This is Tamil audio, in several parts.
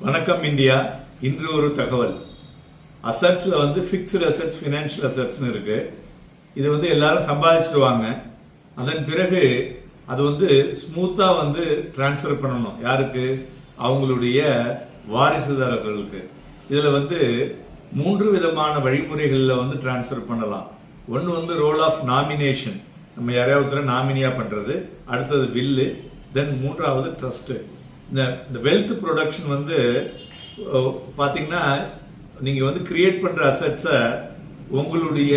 வணக்கம் இந்தியா. இன்று ஒரு தகவல். அசட்ஸ்ல வந்து ஃபிக்ஸ்டு அசட்ஸ், ஃபினான்ஷியல் அசட்ஸ்னு இருக்கு. இது வந்து எல்லாரும் சம்பாதிச்சிடுவாங்க. அதன் பிறகு அது வந்து ஸ்மூத்தா வந்து டிரான்ஸ்ஃபர் பண்ணணும். யாருக்கு? அவங்களுடைய வாரிசுதாரர்களுக்கு. இதுல வந்து 3 விதமான வழிமுறைகளில் வந்து டிரான்ஸ்ஃபர் பண்ணலாம். ஒன்று வந்து ரோல் ஆஃப் நாமினேஷன், நம்ம யாரையாவது நாமினியா பண்றது. அடுத்தது வில்லு. தென் 3வது ட்ரஸ்ட். இந்த வெல்த் ப்ரொடக்ஷன் வந்து பார்த்தீங்கன்னா நீங்கள் வந்து கிரியேட் பண்ணுற அசட்ஸை உங்களுடைய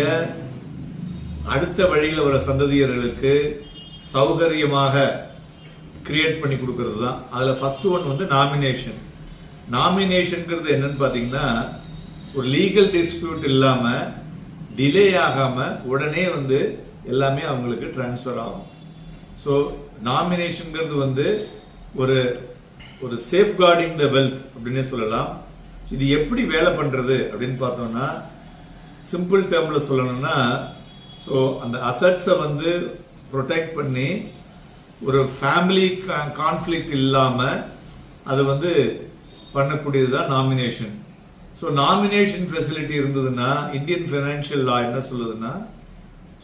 அடுத்த வழியில் வர சந்ததியர்களுக்கு சௌகரியமாக கிரியேட் பண்ணி கொடுக்கறது தான். அதில் ஃபர்ஸ்ட் ஒன் வந்து நாமினேஷன். நாமினேஷன்ங்கிறது என்னன்னு பார்த்தீங்கன்னா, ஒரு லீகல் டிஸ்பியூட் இல்லாமல் டிலே ஆகாமல் உடனே வந்து எல்லாமே அவங்களுக்கு டிரான்ஸ்ஃபர் ஆகும். ஸோ நாமினேஷன்ங்கிறது வந்து ஒரு ஒரு சேஃப் கார்டிங் த வெல்த் அப்படின்னே சொல்லலாம். இது எப்படி வேலை பண்றது அப்படின்னு பார்த்தோம்னா, சிம்பிள் டேர்ம்ல சொல்லணும்னா, ஸோ அந்த அசட்ஸை வந்து ப்ரொடெக்ட் பண்ணி ஒரு ஃபேமிலி கான்ஃப்ளிக்ட் இல்லாமல் அது வந்து பண்ணக்கூடியது தான் நாமினேஷன். ஸோ நாமினேஷன் ஃபெசிலிட்டி இருந்ததுன்னா இந்தியன் ஃபைனான்ஷியல் லா என்ன சொல்லுதுன்னா,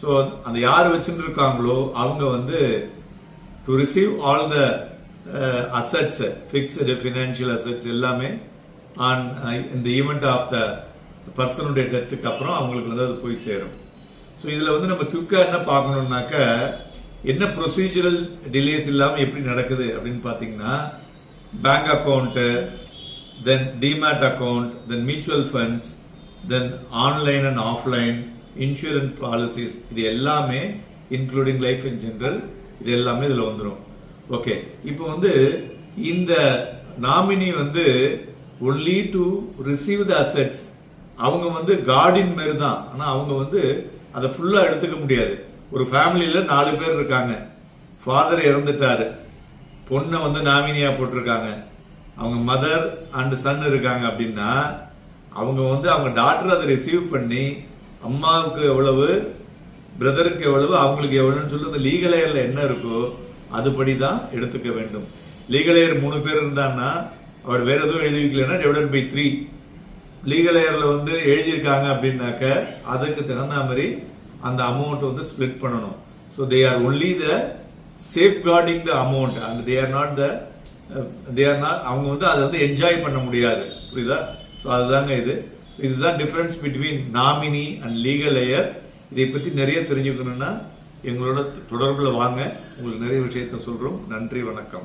ஸோ அந்த யார் வச்சுட்டு இருக்காங்களோ அவங்க வந்து to receive all the assets, fixed financial assets எல்லாமே ஆன் இந்த ஈவெண்ட் ஆஃப் த பர்சனுடைய டெத்துக்கு அப்புறம் அவங்களுக்கு வந்து அது போய் சேரும். ஸோ இதில் வந்து நம்ம குயிக்காக என்ன பார்க்கணும்னாக்க, என்ன ப்ரொசீஜரல் டிலேஸ் இல்லாமல் எப்படி நடக்குது அப்படின்னு பார்த்தீங்கன்னா, bank account, then demat account, then mutual funds, then online and offline insurance policies, இது எல்லாமே இன்க்ளூடிங் லைஃப் இன் ஜெனரல், இது எல்லாமே இதில் வந்துடும். ஓகே, இப்போ வந்து இந்த நாமினி வந்து only to receive the assets. அவங்க வந்து கார்டின் மாரி தான். ஆனால் அவங்க வந்து அதை ஃபுல்லாக எடுத்துக்க முடியாது. ஒரு ஃபேமிலியில் 4 பேர் இருக்காங்க. ஃபாதர் இறந்துட்டாரு, பொண்ணை வந்து நாமினியாக போட்டிருக்காங்க, அவங்க மதர் அண்ட் சன் இருக்காங்க அப்படின்னா, அவங்க வந்து அவங்க டாக்டர் அதை ரிசீவ் பண்ணி அம்மாவுக்கு எவ்வளவு, பிரதருக்கு எவ்வளவு, அவங்களுக்கு எவ்வளவுன்னு சொல்லி அந்த லீகல் ஏரில் என்ன இருக்கோ அதுபடி தான் எடுத்துக்க வேண்டும். லீகல் ஏர் 3 பேர் இருந்தான்னா அவர் வேற எதுவும் எழுதி வைக்கலன்னா டிவைடட் பை 3. லீகல் ஏர்ல வந்து எழுதியிருக்காங்க அப்படின்னாக்க அதுக்கு தகுந்த மாதிரி அந்த அமௌண்ட் வந்து ஸ்பிளிட் பண்ணணும். So they are only the safe guarding the amount and they are not அவங்க வந்து அதை வந்து என்ஜாய் பண்ண முடியாது. புரியுதா? ஸோ அதுதாங்க இது. இதுதான் difference between nominee and legal heir. இதை பற்றி நிறைய தெரிஞ்சுக்கணும்னா எங்களோட தொடர்பில் வாங்க, உங்களுக்கு நிறைய விஷயத்த சொல்கிறோம். நன்றி, வணக்கம்.